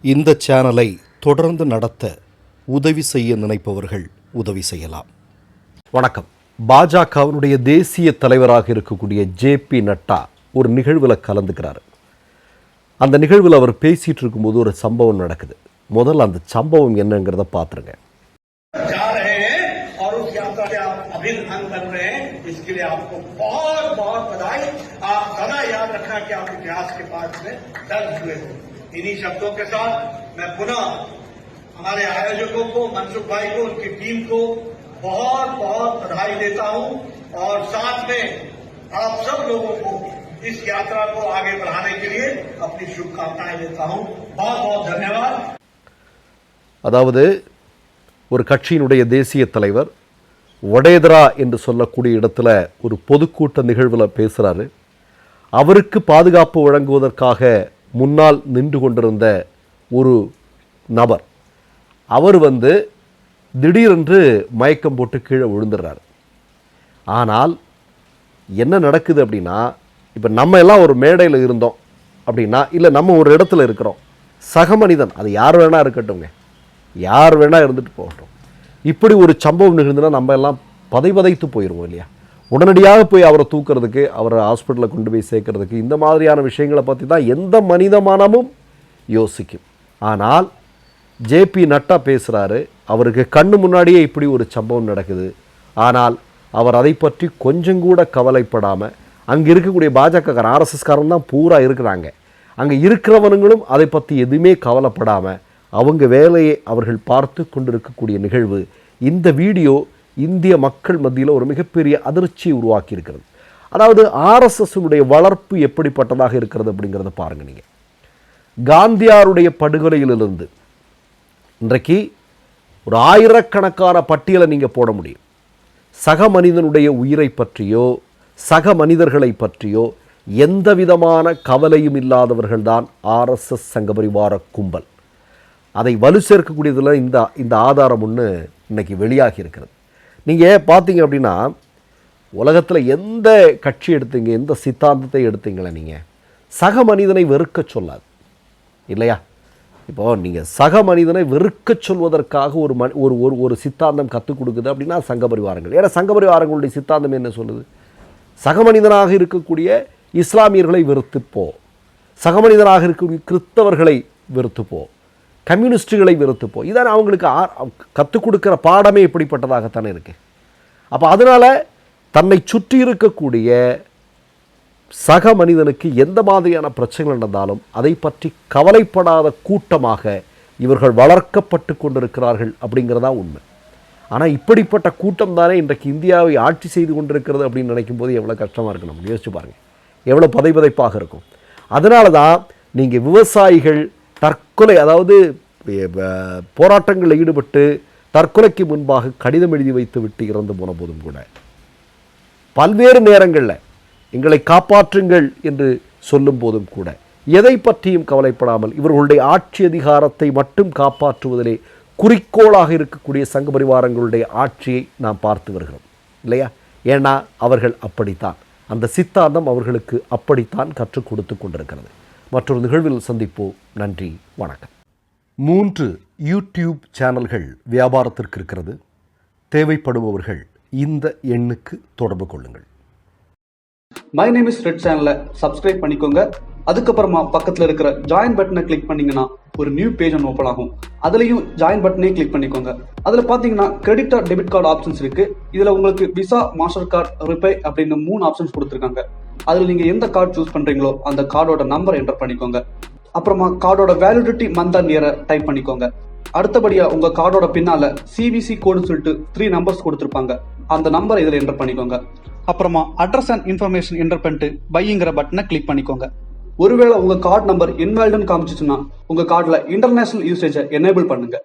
இந்த சேனலை தொடர்ந்து நடத்த உதவி செய்ய நினைப்பவர்கள் உதவி செய்யலாம். வணக்கம். பாஜகவினுடைய தேசிய தலைவராக இருக்கக்கூடிய ஜே.பி. நட்டா ஒரு நிகழ்வில் கலந்துக்கிறார். அந்த நிகழ்வில் அவர் பேசிட்டு இருக்கும்போது ஒரு சம்பவம் நடக்குது. முதல்ல அந்த சம்பவம் என்னங்கிறத பார்த்துருங்க. इन्हीं शब्दों के साथ मैं पुनः हमारे आयोजकों को, मनसुख भाई को, उनकी टीम को बहुत बहुत बधाई देता हूं और साथ में आप सब लोगों को इस यात्रा को आगे बढ़ाने के लिए अपनी शुभकामनाएं देता हूं. बहुत बहुत धन्यवाद. அதாவது ஒரு கட்சியினுடைய தேசிய தலைவர் வடேதரா என்று சொல்லக்கூடிய இடத்துல ஒரு பொதுக்கூட்ட நிகழ்வில் பேசுகிறாரு. அவருக்கு பாதுகாப்பு வழங்குவதற்காக முன்னால் நின்று கொண்டிருந்த ஒரு நபர் அவர் திடீரென்று மயக்கம் போட்டு கீழே விழுந்துடுறார். ஆனால் என்ன நடக்குது அப்படின்னா, இப்போ நம்ம எல்லாம் ஒரு மேடையில் இருந்தோம் அப்படின்னா, இல்லை நம்ம ஒரு இடத்துல இருக்கிறோம், சக மனிதன் அது யார் வேணா இருக்கட்டும்ங்க, யார் வேணா இருந்துட்டு போகட்டும், இப்படி ஒரு சம்பவம் நிகழ்ந்துன்னா நம்ம எல்லாம் பதைத்து போயிடுவோம் இல்லையா? உடனடியாக போய் அவரை தூக்கிறதுக்கு, அவரை ஹாஸ்பிட்டலில் கொண்டு போய் சேர்க்கறதுக்கு, இந்த மாதிரியான விஷயங்களை பற்றி தான் எந்த மனித மனமும் யோசிக்கும். ஆனால் ஜே.பி. நட்டா பேசுகிறாரு. அவருக்கு கண்ணு முன்னாடியே இப்படி ஒரு சம்பவம் நடக்குது. ஆனால் அவர் அதை பற்றி கொஞ்சம் கூட கவலைப்படாமல், அங்கே இருக்கக்கூடிய பாஜகக்காரன், ஆர்எஸ்எஸ்காரன் தான் பூரா இருக்கிறாங்க, அங்கே இருக்கிறவனுங்களும் அதை பற்றி எதுவுமே கவலைப்படாமல் அவங்க வேலையை அவர்கள் பார்த்து கொண்டிருக்கக்கூடிய நிகழ்வு. இந்த வீடியோ இந்திய மக்கள் மத்தியில் ஒரு மிகப்பெரிய அதிர்ச்சியை உருவாக்கி இருக்கிறது. அதாவது ஆர்எஸ்எஸ்னுடைய வளர்ப்பு எப்படிப்பட்டதாக இருக்கிறது அப்படிங்கிறத பாருங்கள். நீங்கள் காந்தியாருடைய படுகொலையிலிருந்து இன்றைக்கு ஒரு ஆயிரக்கணக்கான பட்டியலை நீங்கள் போட முடியும். சக மனிதனுடைய உயிரை பற்றியோ சக மனிதர்களை பற்றியோ எந்த விதமான கவலையும் இல்லாதவர்கள்தான் ஆர்எஸ்எஸ் சங்கபரிவார கும்பல். அதை வலு சேர்க்கக்கூடியதில் இந்த ஆதாரம் ஒன்று இன்னைக்கு வெளியாகி இருக்கிறது. நீங்கள் பார்த்தீங்க அப்படின்னா, உலகத்தில் எந்த கட்சி எடுத்தீங்க, எந்த சித்தாந்தத்தை எடுத்தீங்களே, நீங்கள் சக மனிதனை வெறுக்க சொல்லாது இல்லையா? இப்போது நீங்கள் சக மனிதனை வெறுக்க சொல்வதற்காக ஒரு சித்தாந்தம் கற்றுக் கொடுக்குது அப்படின்னா சங்க பரிவாரங்கள். ஏன்னா சங்க பரிவாரங்களுடைய சித்தாந்தம் என்ன சொல்லுது? சக மனிதனாக இருக்கக்கூடிய இஸ்லாமியர்களை வெறுத்துப்போ, சக மனிதனாக இருக்கக்கூடிய கிறிஸ்தவர்களை வெறுத்துப்போ, கம்யூனிஸ்டுகளை வெறுத்துப்போ. இதான் அவங்களுக்கு கற்றுக் கொடுக்குற பாடமே இப்படிப்பட்டதாகத்தானே இருக்குது. அப்போ அதனால் தன்னை சுற்றி இருக்கக்கூடிய சக மனிதனுக்கு எந்த மாதிரியான பிரச்சனைகள் நடந்தாலும் அதை பற்றி கவலைப்படாத கூட்டமாக இவர்கள் வளர்க்கப்பட்டு கொண்டிருக்கிறார்கள் அப்படிங்கிறதா உண்மை. ஆனால் இப்படிப்பட்ட கூட்டம் தானே இன்றைக்கு இந்தியாவை ஆட்சி செய்து கொண்டிருக்கிறது அப்படின்னு நினைக்கும் போது எவ்வளோ கஷ்டமாக இருக்கு. நம்ம யோசிச்சு பாருங்கள், எவ்வளோ பதைப்பாக இருக்கும். அதனால தான் நீங்கள் விவசாயிகள் தற்கொலை, அதாவது போராட்டங்களில் ஈடுபட்டு தற்கொலைக்கு முன்பாக கடிதம் எழுதி வைத்து விட்டு இறந்து போன போதும் கூட பல்வேறு நேரங்களில் எங்களை காப்பாற்றுங்கள் என்று சொல்லும் போதும் கூட எதை பற்றியும் கவலைப்படாமல் இவர்களுடைய ஆட்சி அதிகாரத்தை மட்டும் காப்பாற்றுவதிலே குறிக்கோளாக இருக்கக்கூடிய சங்க பரிவாரங்களுடைய ஆட்சியை நாம் பார்த்து வருகிறோம் இல்லையா? ஏன்னா அவர்கள் அப்படித்தான், அந்த சித்தாந்தம் அவர்களுக்கு அப்படித்தான் கற்றுக் கொடுத்து கொண்டிருக்கிறது. மற்றொரு நிகழ்வில் சந்திப்போம். நன்றி, வணக்கம். 3 யூடியூப் சேனல்கள் வியாபாரத்திற்கு இருக்கிறது. தேவைப்படுபவர்கள் இந்த எண்ணுக்கு தொடர்பு கொள்ளுங்கள். மை நேம் இஸ் ரெட் சேனலை சப்ஸ்கிரைப் பண்ணிக்கோங்க. அதுக்கப்புறமா பக்கத்தில் இருக்கிற ஜாயின் பட்டனை கிளிக் பண்ணீங்கன்னா ஒரு நியூ பேஜ் ஒன்று ஓப்பன் ஆகும். அதுலேயும் ஜாயின் பட்டனே கிளிக் பண்ணிக்கோங்க. அதில் பார்த்தீங்கன்னா credit card, debit card options இருக்கு. இதில் உங்களுக்கு விசா, மாஸ்டர் கார்டு, ரிப்பே அப்படின்னு 3 ஆப்ஷன்ஸ் கொடுத்துருக்காங்க. அதில் நீங்கள் எந்த கார்டு சூஸ் பண்ணுறீங்களோ அந்த கார்டோட நம்பர் என்டர் பண்ணிக்கோங்க. அப்புறமா கார்டோட வேலிடிட்டி மந்த் அண்ட் இயரை டைப் பண்ணிக்கோங்க. அடுத்தபடியா உங்க கார்டோட பின்னால சிவிசி கோடுன்னு சொல்லிட்டு 3 நம்பர்ஸ் கொடுத்துருப்பாங்க. அந்த நம்பர் இதில் என்டர் பண்ணிக்கோங்க. அப்புறமா அட்ரஸ் அண்ட் இன்ஃபர்மேஷன் என்டர் பண்ணிட்டு பைங்கிற பட்டனை கிளிக் பண்ணிக்கோங்க. ஒருவேளை உங்க கார்டு நம்பர் இன்வாலிட்னு காமிச்சிச்சுன்னா உங்க கார்டுல இன்டர்நேஷனல் யூசேஜை எனேபிள் பண்ணுங்க.